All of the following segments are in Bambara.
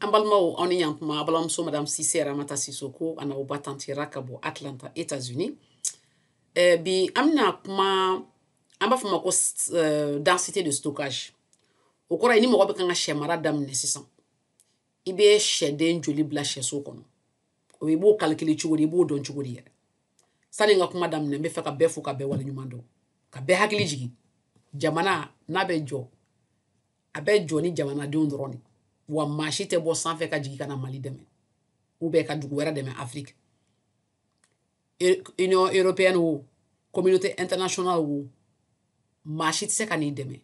Ambalmao on y ma abalam so madame Cissé Ramata Sissoko ana obatanti rakabo Atlanta, États-Unis. Bi amna kuma amba fama ko densité de stockage. O kora ni mo be kan hye mara dam ne sisan. Ibe hye den joli bla hye so kono. O be bo calculer chugodi bo don chugodi yere. Sani nga kuma dam ne be fa ka be fu ka be wala nyumando. Ka be hakili jigi. Jamana na be jo. Abe jo ni jamana de ndroni. Wa machi te bo sanfɛ ka jigi kana Mali dɛmɛ ou bien ka dugu wɛrɛ dɛmɛ Afrique. Union européenne ou communauté internationale ou machi te se ka ni dɛmɛ.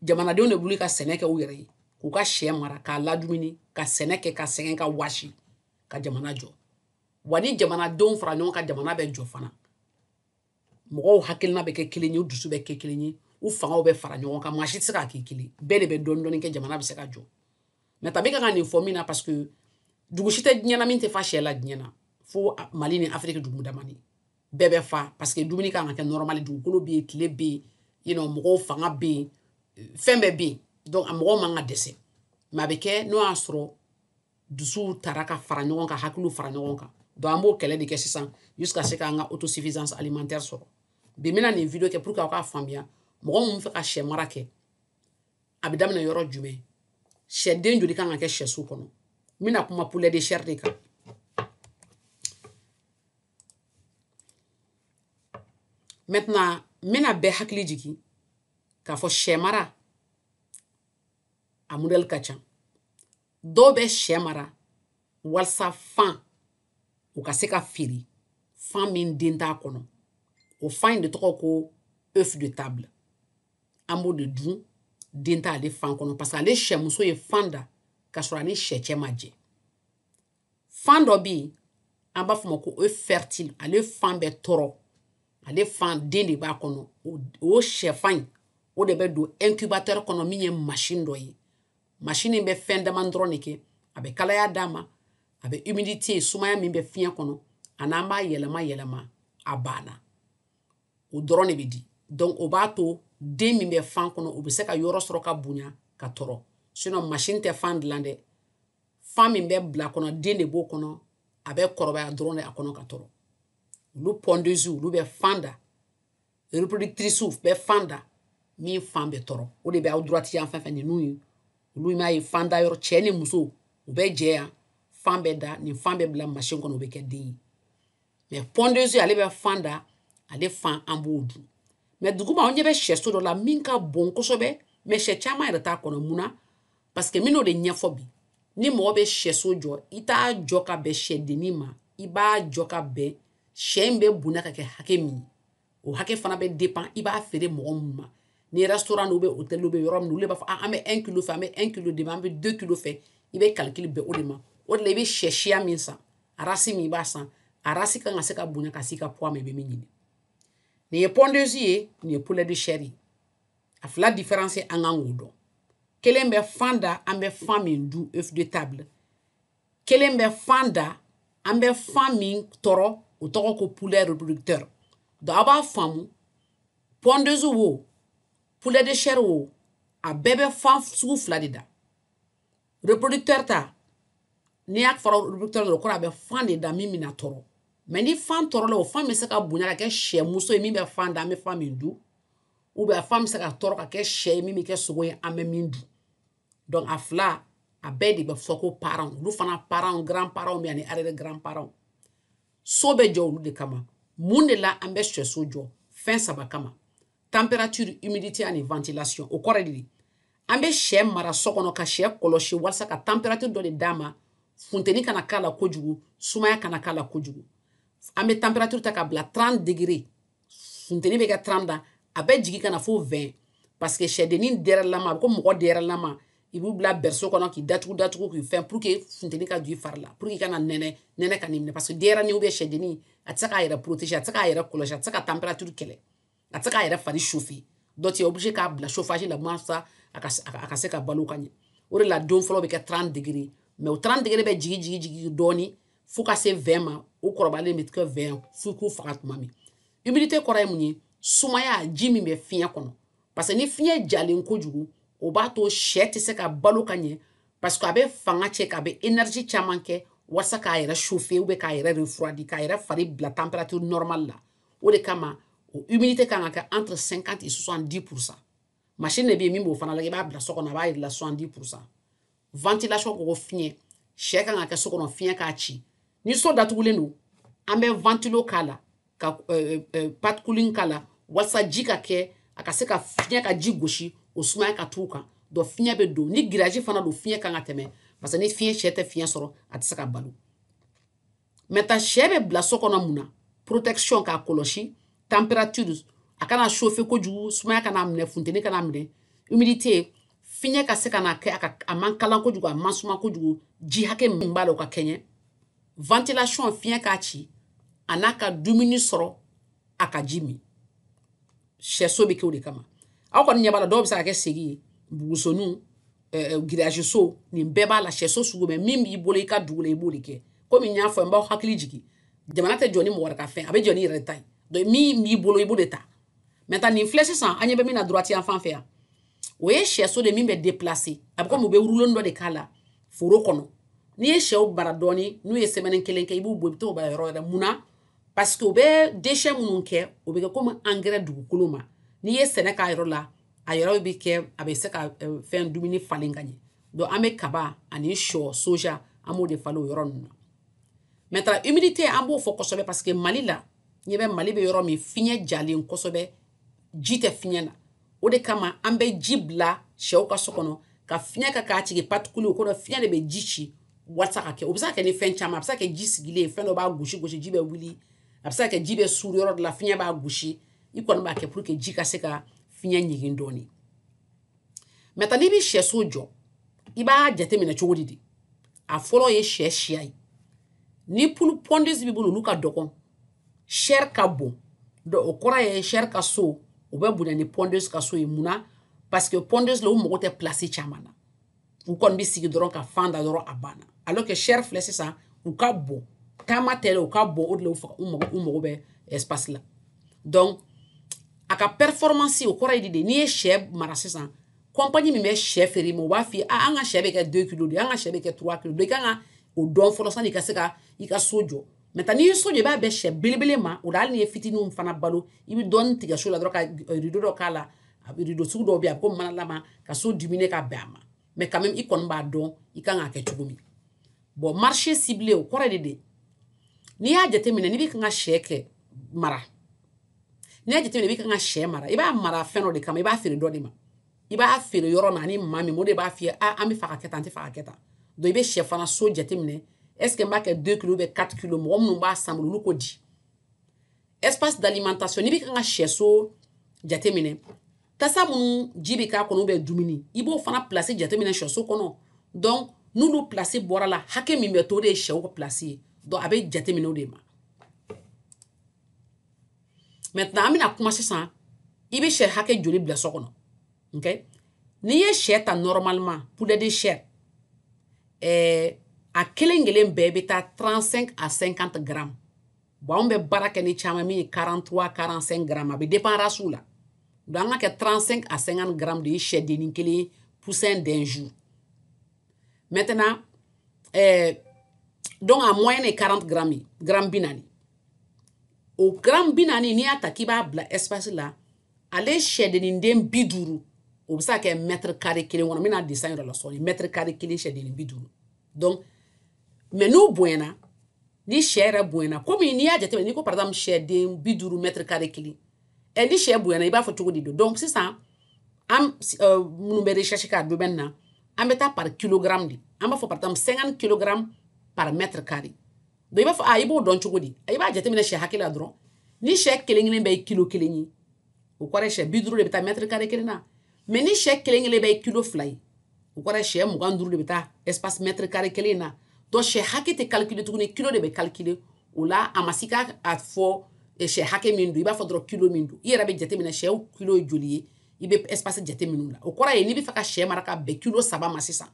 Jamanadenw de buli ka sɛnɛ kɛ u yɛrɛ ye. K'u ka sɛ mara k'a ladumuni ka sɛnɛ kɛ ka sɛgɛn ka wasi ka jamana jɔ. Wa ni jamanadenw fara ɲɔgɔn ka jamana bɛ jɔ fana. Mɔgɔw hakilina bɛ kɛ kelen ye, u dusu bɛ kɛ kelen ye, u fangaw bɛ fara ɲɔgɔn kan. Machi te se ka kɛ kelen. Bɛɛ de bɛ dɔɔni dɔɔni kɛ jamana bɛ se ka jɔ. Mais tabi ka nin fɔ min na parce que dugu si tɛ diɲɛ na min tɛ fa sɛ la diɲɛ na fo Mali ni Afrique dugu damani bɛɛ bɛ fa parce que dumuni kan ka kɛ normal dugukolo bɛ yen tile bɛ yen mɔgɔw fanga bɛ yen fɛn bɛɛ bɛ yen donc a mɔgɔw man ka dɛsɛ mais a bɛ kɛ n'o y'a sɔrɔ dusuw tara ka fara ɲɔgɔn kan hakiliw fara ɲɔgɔn kan donc an b'o kɛlɛ de kɛ sisan jusqu'à ce k'an ka autosuffisance alimentaire sɔrɔ bi mina nin video kɛ pour que aw k'a faamuya mɔgɔ mun fɛ ka sɛ mara kɛ a bɛ daminɛ yɔrɔ jumɛn sɛ den joli kan ka kɛ sɛso kɔnɔ mina kuma poulet de chair de kan maintenant mina bɛ hakili jigi k'a fɔ sɛ mara a modèle ka ca dɔw bɛ sɛ mara walasa fan u ka se ka feere fan min den t'a kɔnɔ o fan in de tɔgɔ ko œuf de table an b'o de dun den t'ale fan kɔnɔ parce que ale sɛmuso ye fan da ka sɔrɔ ani sɛ cɛ ma jɛ fan dɔ bɛ yen an b'a fɔ ma ko œuf fertile ale fan bɛ tɔrɔ ale fan den de b'a kɔnɔ o sɛfan in o de bɛ don incubateur kɔnɔ min ye machine dɔ ye machine in bɛ fɛn dama dɔrɔn de kɛ a bɛ kalaya d'a ma a bɛ humidité sumaya min bɛ fiɲɛ kɔnɔ a n'an b'a yɛlɛma yɛlɛma a banna o dɔrɔn de bɛ di donc o b'a to den min bɛ fan kɔnɔ o bɛ se ka yɔrɔ sɔrɔ ka bonya ka tɔrɔ sinon machine tɛ fan dilan dɛ fan min bɛ bila kɔnɔ den de b'o kɔnɔ a bɛ kɔrɔbaya dɔrɔn de a kɔnɔ ka tɔrɔ olu pondeuse olu bɛ fan da reproductrice bɛ fan da min fan bɛ tɔrɔ o de bɛ aw droite yan fɛn fɛn ninnu ye olu m'a ye fan da yɔrɔ cɛ ni muso u bɛ jɛ yan fan bɛ da nin fan bɛ bila machine kɔnɔ o bɛ kɛ den ye mais pondeuse ale bɛ fan da ale fan an b'o dun mais duguma an ɲɛ bɛ sɛso dɔ la min ka bon kosɛbɛ mais sɛ caman yɛrɛ t'a kɔnɔ mun na parce que min'o de ɲɛfɔ bi ni mɔgɔ bɛ sɛso jɔ i t'a jɔ ka bɛn sɛdennin ma i b'a jɔ ka bɛn sɛ in bɛ bonya ka kɛ hakɛ min ye o hakɛ fana bɛ dépend i b'a feere mɔgɔ min ma ni restaurant ou bɛ hôtel ou bɛ yɔrɔ min olu b'a fɔ an bɛ 1 kilo fɛ an bɛ 1 kilo de ma an bɛ 2 kilo fɛ i bɛ calcul bɛn o de ma o de la i bɛ sɛ siya min san race min i b'a san a race kan ka se ka bonya ka s'i ka poids ma i bɛ min ɲini nin ye pondeuse ye nin ye poulet de chair ye a fila différence an kan k'o dɔn kelen bɛ fan da an bɛ fan min dun œuf de table kelen bɛ fan da an bɛ fan min tɔrɔ o tɔgɔ ko poulet reproducteur donc a b'a faamu pondeuse wo poulet de chair wo a bɛɛ bɛ fan sugu fila de da reproducteur ta n'i y'a fɔra reproducteur dɔrɔn kɔrɔ a bɛ fan de da min bɛna tɔrɔ mais ni fan tɔrɔ la o fan bɛ se ka bonya ka kɛ sɛ muso ye min bɛ fan da an bɛ fan min dun ou bien a fan bɛ se ka tɔrɔ ka kɛ sɛ ye min bɛ kɛ sogo ye an bɛ min dun donc a fila a bɛɛ de bɛ fɔ ko parents olu fana parents grand parents bɛ ani arrière grand parents so bɛ jɔ olu de kama mun de la an bɛ sɛso jɔ fɛn saba kama température humidité ani ventilation o kɔrɔ de di an bɛ sɛ mara so kɔnɔ ka sɛ kɔlɔsi walasa ka température dɔ de d'a ma funteni kana k'a la kojugu sumaya kana k'a la kojugu an bɛ température ta ka bila 30 degrés funteni bɛ kɛ 30 da a bɛ jigin kana fo 20 parce que sɛdennin dɛrɛlama a bɛ ko mɔgɔ dɛrɛlama i b'u bila berceau kɔnɔ k'i datugu k'i fɛn pour que funteni ka don i fari la pour que i kana nɛnɛ ka n'i minɛ parce que denyɛrɛnin ou bien sɛdennin a tɛ se k'a yɛrɛ protéger a tɛ se k'a yɛrɛ kɔlɔsi a tɛ se ka température kɛlɛ a tɛ se k'a yɛrɛ fari chauffer donc tu es obligé k'a bila chauffage la walasa a ka se ka balo ka ɲɛ o de la don fɔlɔ bɛ kɛ 30 degrés mais o 30 degrés bɛ jigin dɔɔni fo ka se 20 ma o kɔrɔbalen bɛ kɛ 20 fo k'u faga tuma min humidité kɔrɔ ye mun ye sumaya ji min bɛ fiɲɛ kɔnɔ parce que ni fiɲɛ jalen kojugu o b'a to sɛ tɛ se ka balo ka ɲɛ parce que a bɛ fanga cɛ k'a bɛ énergie caman kɛ walasa k'a yɛrɛ chauffer ou bien k'a yɛrɛ refroidi k'a yɛrɛ fari bila température normale la o de kama o humidité kan ka kɛ entre 50 et 70%. Machine de bɛ yen min b'o fana lajɛ i b'a bila so kɔnɔ a b'a yir'i la 70%. Ventilation ko fiɲɛ sɛ kan ka kɛ so kɔnɔ fiɲɛ k'a ci ni so datugulen don an bɛ ventilo k'a la ka pâte cooling k'a la walasa ji ka kɛ a ka se ka fiɲɛ ka ji gosi o sumaya ka t'u kan donc fiɲɛ bɛ don ni girage fana don fiɲɛ kan ka tɛmɛ parce que ni fiɲɛ sɛ tɛ fiɲɛ sɔrɔ a tɛ se ka balo maintenant sɛ bɛ bila so kɔnɔ mun na protection k'a kɔlɔsi température a kana chauffer kojugu sumaya kana minɛ funteni kana minɛ humidité fiɲɛ ka se ka na kɛ a man kalan kojugu a man suma kojugu ji hakɛ min b'a la o ka kɛɲɛ ventilation fiɲɛ k'a ci a n'a ka dumuni sɔrɔ a ka ji min sɛso bɛ kɛ o de kama aw kɔni ɲɛ b'a la dɔw bɛ se ka kɛ segi ye bugusoniw girage so nin bɛɛ b'a la sɛso sugu bɛɛ min b'i bolo i ka dugu la i b'o de kɛ komi n y'a fɔ n b'aw hakili jigin jamana tɛ jɔ ni mɔgɔ wɛrɛ ka fɛn a bɛ jɔ ni yɛrɛ ta ye donc min b'i bolo i b'o de ta maintenant nin filɛ sisan an ɲɛ bɛ min na droite yan fan fɛ yan o ye sɛso de min bɛ déplacer a bɛ komi u bɛ wuruloni dɔ de k'a la foro kɔnɔ n'i ye sɛw bara dɔɔni n'u ye semaine kelen kɛ i b'u bɔ i bɛ t'o bara yɔrɔ wɛrɛ mun na parce que u bɛ déchet minnu kɛ o bɛ kɛ komi engrais dugukolo ma n'i ye sɛnɛ k'a yɔrɔ la a yɔrɔ bɛ kɛ a bɛ se ka fɛn dumuni falen ka ɲɛ donc an bɛ kaba ani sɔ soja an b'o de falen o yɔrɔ ninnu na maintenant humidité an b'o fɔ kosɛbɛ parce que Mali la ɲɛ bɛ Mali bɛ yɔrɔ min fiɲɛ jalen kosɛbɛ ji tɛ fiɲɛ na o de kama an bɛ ji bila sɛw ka so kɔnɔ ka fiɲɛ kɛ k'a sigi patikulu o kɔrɔ fiɲɛ de bɛ ji ci walasa ka kɛ o bɛ se ka kɛ ni fɛn caman a bɛ se ka kɛ ji sigilen fɛn dɔ b'a gosi gosi ji bɛ wuli a bɛ se ka kɛ ji bɛ suru yɔrɔ dɔ la fiɲɛ b'a gosi i kɔni b'a kɛ pour que ji ka se ka fiɲɛ ɲigin dɔɔni maintenant n'i bɛ sɛso jɔ i b'a jateminɛ cogo di a fɔlɔ ye sɛ siya ye ni poule pondeuse b'i bolo olu ka dɔgɔn chair ka bon donc o kɔrɔ ye chair ka so o bɛ bonya ni pondeuse ka so ye mun na parce que pondeuse la u mago tɛ place caman na u kɔni bɛ sigi dɔrɔn ka fan da dɔrɔn a banna alors que chair filɛ sisan u ka bon taama tɛ dɛ u ka bon o de la u mago bɛ espace la donc a ka performance o kɔrɔ ye de n'i ye sɛ mara sisan compagnie min bɛ sɛ feere ma u b'a f'i ye an ka sɛ bɛ kɛ 2 kilos de an ka sɛ bɛ kɛ 3 kilos de i kan ka o dɔn fɔlɔ sani i ka se ka i ka so jɔ maintenant n'i ye so jɔ i b'a bɛɛ sɛ belebele ma o la hali n'i ye fitininw fana balo i bɛ dɔɔni tigɛ so la dɔrɔn ka rideau dɔ k'a la rideau sugu dɔw bɛ yen a bɛ komi manalama ka so diminer ka bɛn a ma mais quand même i kɔni b'a dɔn i kan k'a kɛ cogo min bon marché ciblé o kɔrɔ de n'i y'a jateminɛ n'i bɛ kan ka sɛ kɛ mara n'i y'a jateminɛ i bɛ kan ka sɛ mara i b'a mara fɛn dɔ de kama i b'a feere dɔ de ma i b'a feere yɔrɔ min ani maa min o de b'a f'i ye an bɛ fɛ ka kɛ tan an tɛ fɛ ka kɛ tan donc i bɛ sɛ fana so jateminɛ est-ce que n b'a kɛ 2 kilos ou bien 4 kilos mɔgɔ minnu b'a san bolo olu k'o di espace d'alimentation n'i bɛ kan ka sɛso jateminɛ tasa minnu ji bɛ k'a kɔnɔ ou bien dumuni i b'o fana place jateminɛ sɛso kɔnɔ donc n'olu place bɔra la hakɛ min bɛ to o de ye sɛw ka place ye donc a bɛ jateminɛ o de ma maintenant an bɛna kuma sisan i bɛ sɛ hakɛ joli bila so kɔnɔ ok n'i ye sɛ ta normalement poulet de chair a kelen kelen bɛɛ bɛ taa 35 à 50 grammes bon anw bɛ baara kɛ ni caman min ye 43 45 grammes a bɛ dépend race la donc an ka kɛ 35 à 50 grammes de ye sɛdennin kelen poussin d'un jour maintenant donc a moyenne ye 40 grammes ye gramme 40 o gramme 40 n'i y'a ta k'i b'a bila espace la ale sɛdennin den 50 o bɛ se ka kɛ mètre carré kelen kɔnɔ n bɛna dessin yɔrɔ la sɔɔni mètre carré kelen sɛdennin 50 donc mais n'u bonyana ni sɛ yɛrɛ bonyana komi n'i y'a jateminɛ n'i ko par exemple sɛden 50 mètre carré kelen ni sɛ bonyana i b'a fɔ cogo di don donc sisan an minnu bɛ recherche kɛ a domaine na an bɛ taa par kilogramme de an b'a fɔ par exemple 50 kg par mètre carré donc i b'a fɔ i b'o dɔn cogo di i b'a jateminɛ sɛ hakɛ la dɔrɔn ni sɛ kelen kelen bɛ ye kilo kelen ye o kɔrɔ ye sɛ 50 de bɛ taa mètre carré kelen na mais ni sɛ kelen kelen bɛ ye kilo 2 ye o kɔrɔ ye sɛ 25 de bɛ taa espace mètre carré kelen na donc sɛ hakɛ tɛ calculer tuguni kilo de bɛ calculer o la a ma se k'a fɔ sɛ hakɛ min don i b'a fɔ dɔrɔn kilo min don i yɛrɛ bɛ jateminɛ sɛw kilo ye joli ye i bɛ espace jate minnu la o kɔrɔ ye n'i bɛ fɛ ka sɛ mara ka bɛn kilo 3 ma sisan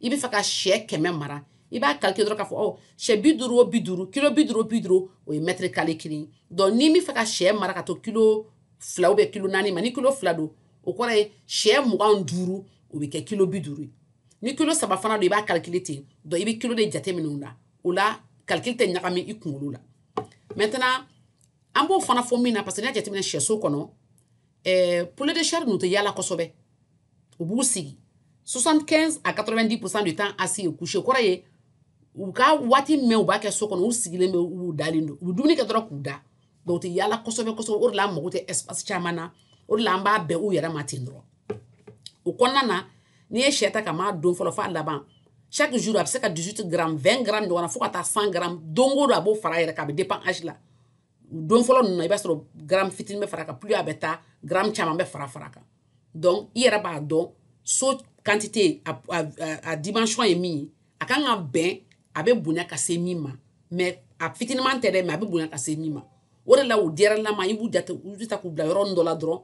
i bɛ fɛ ka sɛ 100 mara i b'a calculer dɔrɔn k'a fɔ sɛ 50 o 50 kilo 50 o 50 o ye mètre carré kelen donc n'i bɛ fɛ ka sɛ mara ka to kilo 2 ou bien kilo 4 ma ni kilo 2 don o kɔrɔ ye sɛ 25 o bɛ kɛ kilo 50 ye ni kilo saba fana do i b'a calculer ten donc i bɛ kilo de jate minɛ o la calcul tɛ ɲagami i kunkolo la maintenant an b'o fana fɔ min na parce que n'i y'a jateminɛ sɛso kɔnɔ poulet de chair ninnu tɛ yaala kosɛbɛ u b'u sigi 75 à 90% du temps assis et couché kɔrɔ ye u ka waati mɛn u b'a kɛ so kɔnɔ u sigilen bɛ u dalen don u bɛ dumuni kɛ dɔrɔn k'u da donc u tɛ yaala kosɛbɛ kosɛbɛ o de la an mago tɛ espace caman na o de la an b'a bɛn u yɛrɛ ma ten dɔrɔn o kɔnɔna na n'i ye sɛ ta ka m'a don fɔlɔ f'a laban chaque jour a bɛ se ka 18 grammes 20 grammes ɲɔgɔn na fo ka taa 100 grammes don o don a b'o fara a yɛrɛ kan a bɛ dépend âge la don fɔlɔ ninnu na i b'a sɔrɔ gramme fitinin bɛ fara kan plus a bɛ taa gramme caman bɛ fara kan donc i yɛrɛ b'a dɔn so quantité a dimension ye min ye a kan ka bɛn a bɛ bonya ka se min ma mais a fitiniman tɛ dɛ mais a bɛ bonya ka se min ma o de la o denyɛrɛnilama i b'u jate u bɛ ta k'u bila yɔrɔ dɔ la dɔrɔn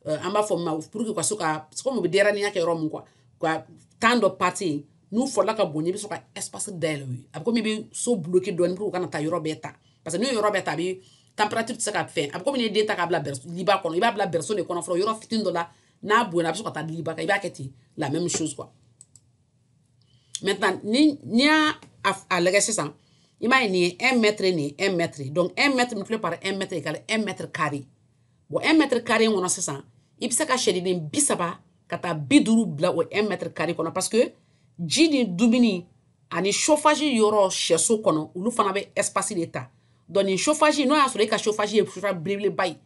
an b'a fɔ min ma pour que u ka so ka komi u bɛ denyɛrɛninya kɛ yɔrɔ min quoi ka temps dɔ pase yen n'u fɔla ka bonya i bɛ sɔrɔ ka espace dayɛlɛ u ye a bɛ komi i bɛ so bloqué dɔɔnin pour que u kana taa yɔrɔ bɛɛ ta parce que n'u ye yɔrɔ bɛɛ ta a bɛ température tɛ se ka fɛn a bɛ komi n'i ye den ta k'a bila liba kɔnɔ i b'a bila berceau de kɔnɔ fɔlɔ yɔrɔ fitinin dɔ la n'a bonyana a bɛ sɔrɔ ka taa liba kan i b'a kɛ ten la même chose quoi maintenant n'i y'a lagɛ sisan i m'a ye nin ye 1 mètre nin ye 1 mètre donc 1 mètre multiplié par 1 mètre égale 1 mètre carré bon 1 mètre carré kɔnɔ sisan i bɛ se ka sɛdiden 30 ka taa 50 bila o 1 mètre carré kɔnɔ parce que ji ni dumuni ani chauffage yɔrɔ sɛso kɔnɔ olu fana bɛ espace de ta donc nin chauffage n'o y'a sɔrɔ e ka chauffage ye chauffage belebeleba ye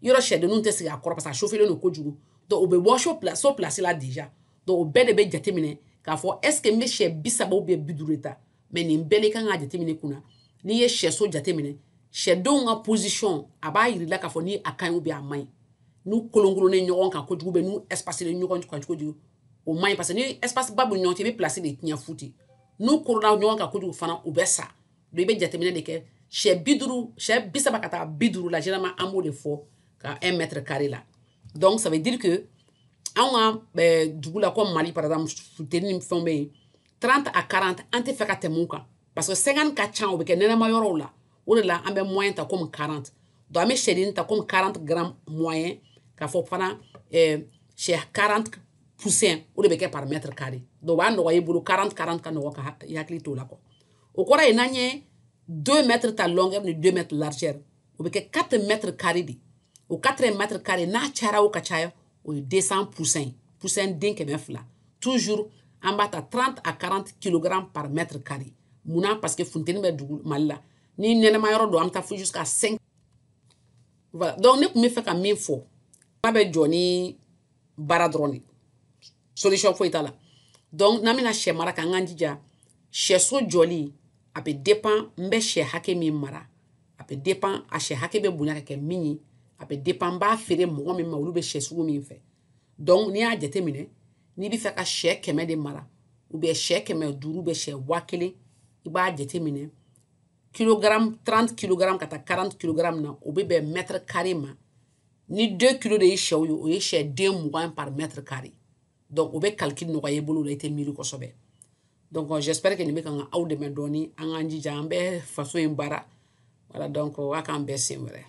yɔrɔ sɛdenninw tɛ sigi a kɔrɔ parce que a chauffelen don kojugu donc o bɛ bɔ so place la déjà donc o bɛɛ de bɛ jateminɛ k'a fɔ est ce que n bɛ sɛ 30 ou bien 50 de ta mais nin bɛɛ de kan ka jateminɛ kunna n'i ye sɛso jateminɛ sɛdenw ka position a b'a yir'i la k'a fɔ ni a ka ɲi ou bien a man ɲi n'u kolonkolonne ɲɔgɔn kan kojugu bɛ n'u espacelen ɲɔgɔn kan kojugu o man ɲi parce que ni espace ba b'u ni ɲɔgɔn cɛ i bɛ place de tiɲɛ fu ten n'u koronna ɲɔgɔn kan kojugu fana u bɛ sa donc i bɛ jateminɛ de kɛ sɛ 30 ka taa 50 la généralement an b'o de fɔ ka 1 mètre carré la donc ça veut dire que anw ka dugu la comme Mali par exemple funteni ni fɛnw bɛ yen 30 à 40 an tɛ fɛ ka tɛmɛ o kan parce que 50 ka ca o bɛ kɛ nɛnɛma yɔrɔw la o de la an bɛ moyen ta comme 40 donc an bɛ sɛdennin ta comme 40 grammes moyen k'a fɔ fana sɛ 40 poussin o de bɛ kɛ par mètre carré donc o b'a nɔgɔya i bolo 40 ka nɔgɔ ka i hakili t'o la quoi o kɔrɔ ye n'an ye 2 mètres ta longueur ni 2 mètres largeur o bɛ kɛ 4 mètres carré de o 4 mètres carré n'a cayara o ka caya o ye 200 poussin poussin den 200 toujours an b'a ta 30 à 40 kg par mètre carré munna parce que funteni bɛ dugu Mali la ni nɛnɛma yɔrɔ don an bɛ taa fo jusqu'à 5 voilà donc ne tun bɛ fɛ ka min fɔ n'a bɛ jɔ ni baara dɔrɔn de solution foyi t'a la donc n'an bɛna sɛ mara k'an k'an jija sɛso jɔli a bɛ dépend n bɛ sɛ hakɛ min mara a bɛ dépend a sɛ hakɛ bɛ bonya ka kɛ min ye a bɛ dépend n b'a feere mɔgɔ min ma olu bɛ sɛ sugu min fɛ donc n'i y'a jateminɛ n'i bɛ fɛ ka sɛ 100 de mara ou bien sɛ 500 ou bien sɛ 1000 i b'a jateminɛ kilogramme 30 kg ka taa 40 kg na o bɛ bɛn mètre carré ma ni 2 kg de ye sɛw ye o ye sɛ den 20 par mètre carré donc o bɛ calcul nɔgɔya i bolo la i tɛ miiri kosɛbɛ donc j'espère que nin bɛ ka aw dɛmɛ dɔɔni an k'an jija an bɛ faso in baara voilà donc a k'an bɛɛ sen wɛrɛ